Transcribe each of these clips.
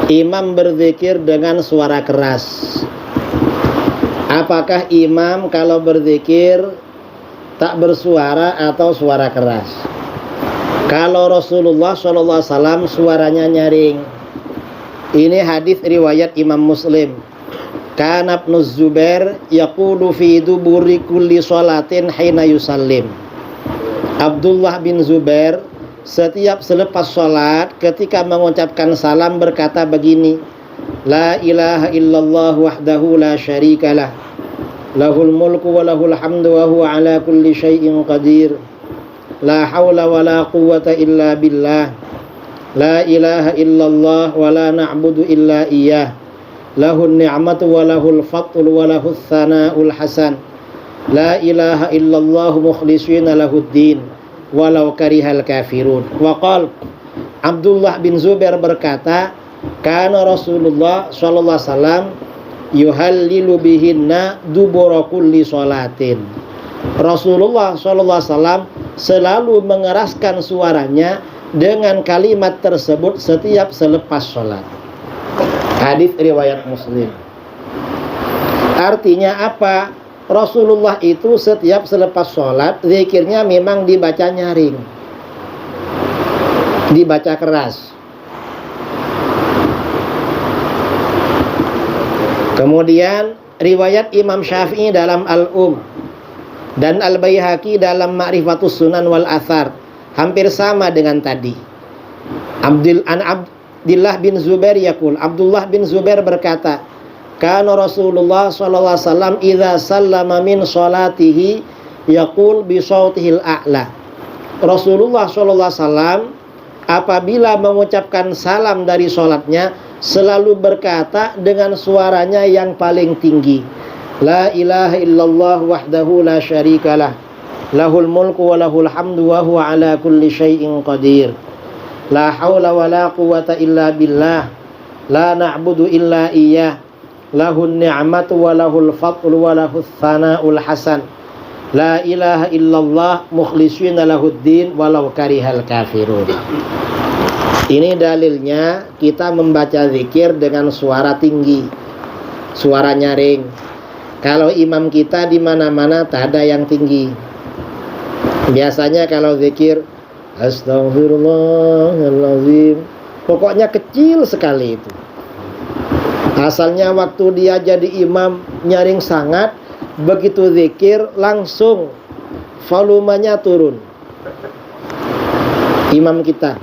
Imam berzikir dengan suara keras. Apakah imam kalau berzikir tak bersuara atau suara keras? Kalau Rasulullah SAW suaranya nyaring. Ini hadis riwayat Imam Muslim. Kana Ibnu Zubair yaqulu fi duburi kulli sholatin hina yusallim. Abdullah bin Zubair setiap selepas sholat ketika mengucapkan salam berkata begini: La ilaha illallah wahdahu la syarikalah, lahul mulku wa lahul hamdu wa huwa ala kulli syai'in qadir, la hawla wa la quwwata illa billah, la ilaha illallah wa la na'budu illa iyyah, lahun ni'matu wa lahul fadlu wa lahus thana'ul hasan, la ilaha illallah mukhlishina lahuddin walau karihal kafirun. Wa qala Abdullah bin Zubair berkata, kana Rasulullah sallallahu alaihi wasallam yuhallilu bihinna dubura kulli sholatin. Rasulullah sallallahu alaihi wasallam selalu mengeraskan suaranya dengan kalimat tersebut setiap selepas sholat. Hadis riwayat Muslim. Artinya apa? Rasulullah itu setiap selepas sholat zikirnya memang dibaca nyaring, dibaca keras. Kemudian riwayat Imam Syafi'i dalam dan Al-Baihaqi dalam Ma'rifatus Sunan wal Athar hampir sama dengan tadi. Abdullah bin Zubair yaqul, Abdullah bin Zubair berkata, kana Rasulullah sallallahu alaihi wasallam idza sallama min salatihi yaqul bi sautihil a'la. Rasulullah sallallahu alaihi wasallam apabila mengucapkan salam dari salatnya selalu berkata dengan suaranya yang paling tinggi, La ilaha illallah wahdahu la syarikalah, lahul mulku wa lahul hamdu wa huwa ala kulli syai'in qadir, la hawla wa la quwwata illa billah, la na'budu illa iyyah, lahun ni'matu wa lahul fadlu wa lahus thana'ul hasan, la ilaha illallah mukhlishina lahuddin walau karihal kafirun. Ini dalilnya kita membaca zikir dengan suara tinggi, suara nyaring. Kalau imam kita di mana-mana tak ada yang tinggi. Biasanya kalau zikir Astaghfirullahaladzim, pokoknya kecil sekali itu. Asalnya waktu dia jadi imam nyaring sangat, begitu zikir langsung volumenya turun. Imam kita.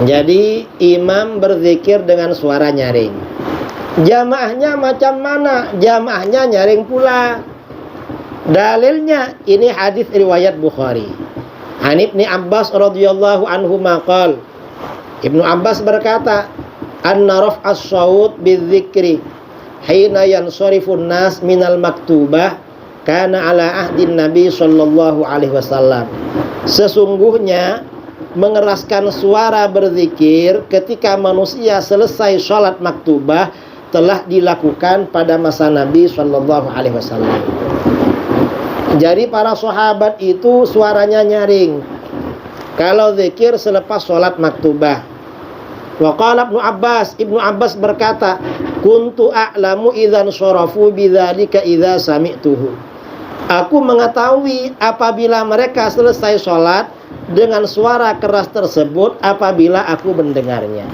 Jadi imam berzikir dengan suara nyaring. Jamaahnya macam mana? Jamaahnya nyaring pula. Dalilnya ini hadis riwayat Bukhari. An Ibnu Abbas radhiyallahu anhu maqal. Ibnu Abbas berkata, anna raf'as shaut bidzikri hina yansharifun nas minal maktubah kana ala ahdin nabi sallallahu alaihi wasallam. Sesungguhnya mengeraskan suara berzikir ketika manusia selesai sholat maktubah telah dilakukan pada masa Nabi sallallahu alaihi wasallam. Jadi para sahabat itu suaranya nyaring kalau zikir selepas sholat maktubah. Wa qala Ibnu Abbas berkata, kuntu a'lamu idzan syarafu bidzalika idza sami'tuhu. Aku mengetahui apabila mereka selesai sholat dengan suara keras tersebut apabila aku mendengarnya.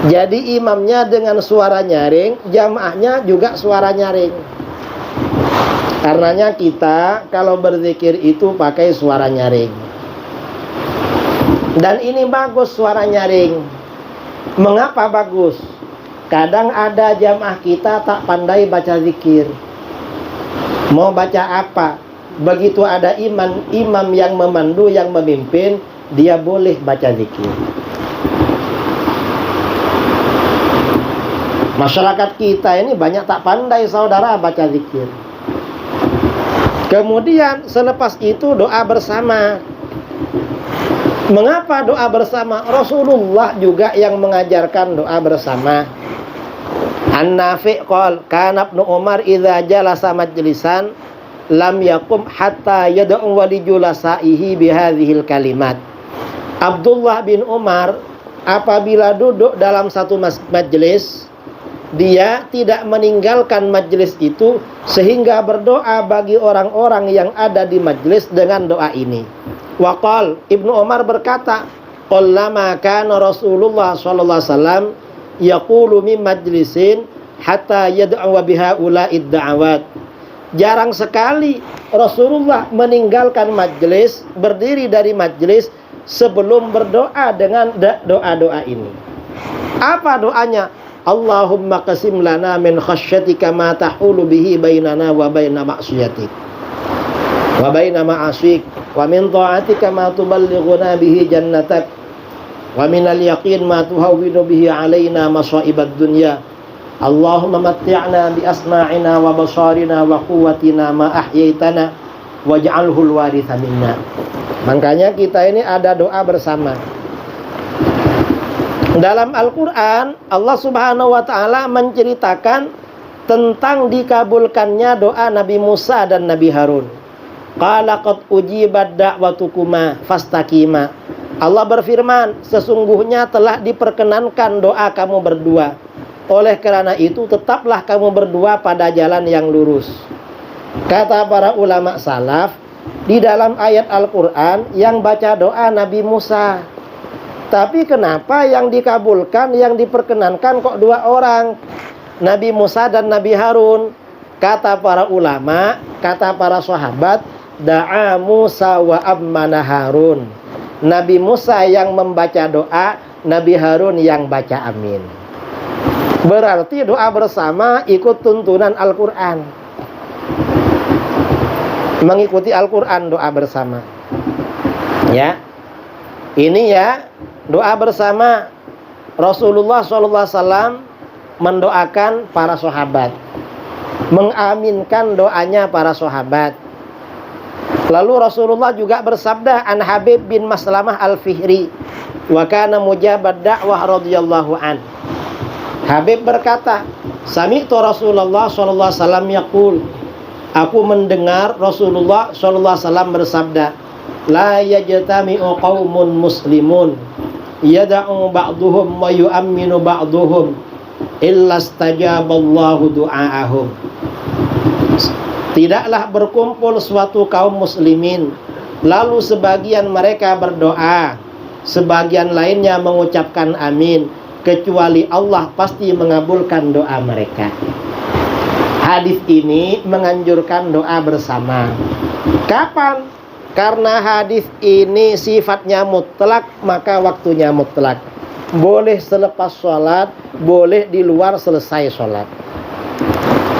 Jadi imamnya dengan suara nyaring, jamaahnya juga suara nyaring. Karenanya kita kalau berzikir itu pakai suara nyaring. Dan ini bagus suara nyaring. Mengapa bagus? Kadang ada jamaah kita tak pandai baca zikir. Mau baca apa? Begitu ada imam yang memandu, yang memimpin, dia boleh baca zikir. Masyarakat kita ini banyak tak pandai saudara baca zikir. Kemudian selepas itu doa bersama. Mengapa doa bersama? Rasulullah juga yang mengajarkan doa bersama. An-Nafi' qala kana Ibnu Umar idza jalasa majlisan lam yakum hatta yad'u wali julasaihi bihadhil kalimat. Abdullah bin Umar apabila duduk dalam satu majelis, dia tidak meninggalkan majelis itu sehingga berdoa bagi orang-orang yang ada di majelis dengan doa ini. Waqal, Ibnu Umar berkata, qallama kana Rasulullah sallallahu alaihi wasallam yaqulu min majlisin hatta yad'u biha ula'id da'awat. Jarang sekali Rasulullah meninggalkan majelis, berdiri dari majelis sebelum berdoa dengan doa-doa ini. Apa doanya? Allahumma qasim lana min khasyatika ma tahulu bihi bainana wa baina ma'siyatik wa baina ma'asik wa min ta'atika ma tuballighuna bihi jannatak wa minal yaqin ma tuhawwinu bihi alaina masa'ibad dunya. Allahumma matti'na bi asma'ina wa basarina wa quwwatina ma ahyaitana waj'alhul waritha minna. Makanya kita ini ada doa bersama. Dalam Al-Quran, Allah Subhanahu wa Ta'ala menceritakan tentang dikabulkannya doa Nabi Musa dan Nabi Harun. Qala qad ujibat da'watukuma fastaqima. Allah berfirman, sesungguhnya telah diperkenankan doa kamu berdua. Oleh karena itu, tetaplah kamu berdua pada jalan yang lurus. Kata para ulama salaf, di dalam ayat Al-Quran yang baca doa Nabi Musa. Tapi kenapa yang dikabulkan, yang diperkenankan kok dua orang? Nabi Musa dan Nabi Harun. Kata para ulama, kata para sahabat, da'a Musa wa ammana Harun. Nabi Musa yang membaca doa, Nabi Harun yang baca amin. Berarti doa bersama ikut tuntunan Al-Quran. Mengikuti Al-Quran doa bersama. Ya. Ini ya, doa bersama Rasulullah SAW mendoakan para sahabat, mengaminkan doanya para sahabat. Lalu Rasulullah juga bersabda an Habib bin Maslamah al-Fihri, wa kana mujabad da'wah radhiyallahu an. Habib berkata, sami'tu Rasulullah SAW yaqul, aku mendengar Rasulullah SAW bersabda, la yajtami'u qaumun muslimun yada'u ba'duhum wa yu'amminu ba'duhum illa istajaballahu du'aahum. Tidaklah berkumpul suatu kaum muslimin, lalu sebagian mereka berdoa, sebagian lainnya mengucapkan amin, kecuali Allah pasti mengabulkan doa mereka. Hadis ini menganjurkan doa bersama. Kapan? Karena hadis ini sifatnya mutlak, maka waktunya mutlak. Boleh selepas sholat, boleh di luar selesai sholat.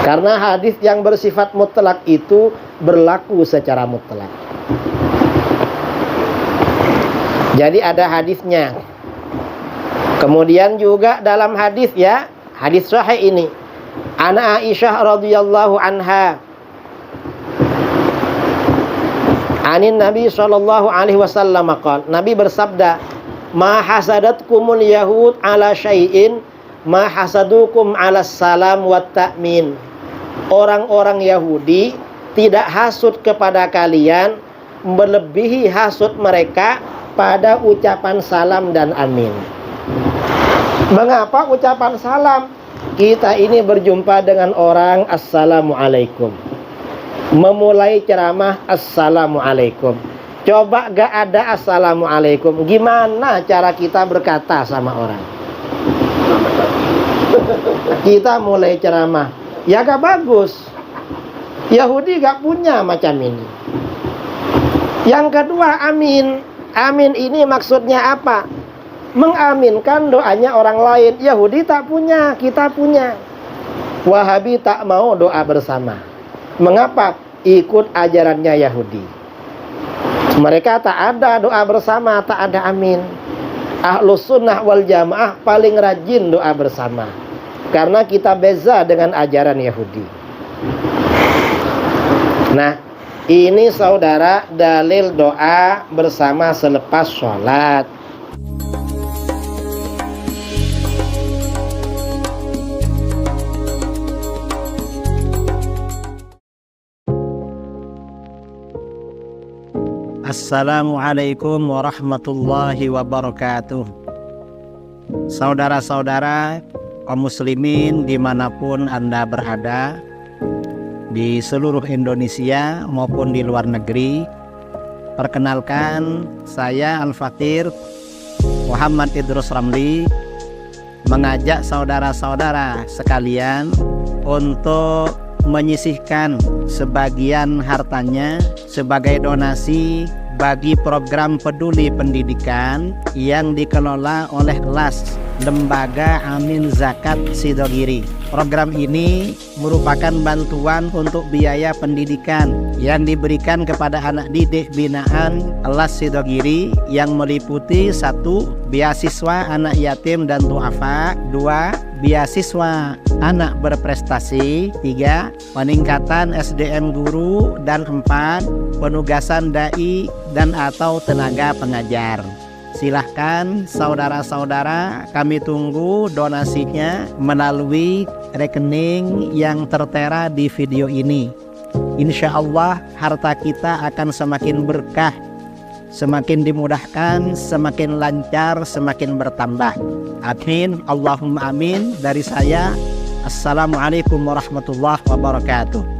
Karena hadis yang bersifat mutlak itu berlaku secara mutlak. Jadi ada hadisnya. Kemudian juga dalam hadis ya, hadis sahih ini, Ana Aisyah radhiyallahu anha, anin Nabi sallallahu alaihi wasallam qala, Nabi bersabda, ma hasadatkumul yahud ala syai'in ma hasadukum ala salam wat ta'min. Orang-orang Yahudi tidak hasud kepada kalian melebihi hasud mereka pada ucapan salam dan amin. Mengapa ucapan salam? Kita ini berjumpa dengan orang, assalamualaikum. Memulai ceramah, assalamualaikum. Coba gak ada assalamualaikum, gimana cara kita berkata sama orang? Kita mulai ceramah, ya gak bagus. Yahudi gak punya macam ini. Yang kedua, amin. Amin ini maksudnya apa? Mengaminkan doanya orang lain. Yahudi tak punya, kita punya. Wahabi tak mau doa bersama. Mengapa? Ikut ajarannya Yahudi. Mereka tak ada doa bersama, tak ada amin. Ahlus sunnah wal jamaah paling rajin doa bersama. Karena kita beza dengan ajaran Yahudi. Nah, ini saudara dalil doa bersama selepas sholat. Assalamualaikum warahmatullahi wabarakatuh. Saudara-saudara kaum muslimin dimanapun Anda berada, di seluruh Indonesia maupun di luar negeri, perkenalkan saya Al-Fakir Muhammad Idrus Ramli mengajak saudara-saudara sekalian untuk menyisihkan sebagian hartanya sebagai donasi bagi program peduli pendidikan yang dikelola oleh LAS, Lembaga Amin Zakat Sidogiri. Program ini merupakan bantuan untuk biaya pendidikan yang diberikan kepada anak didik binaan LAS Sidogiri yang meliputi 1. Beasiswa anak yatim dan duafa, 2. Beasiswa anak berprestasi, 3. Peningkatan SDM guru, dan 4. Penugasan dai dan atau tenaga pengajar. Silahkan saudara-saudara, kami tunggu donasinya melalui rekening yang tertera di video ini. Insya Allah harta kita akan semakin berkah, semakin dimudahkan, semakin lancar, semakin bertambah. Amin, Allahumma amin. Dari saya, Assalamualaikum warahmatullahi wabarakatuh.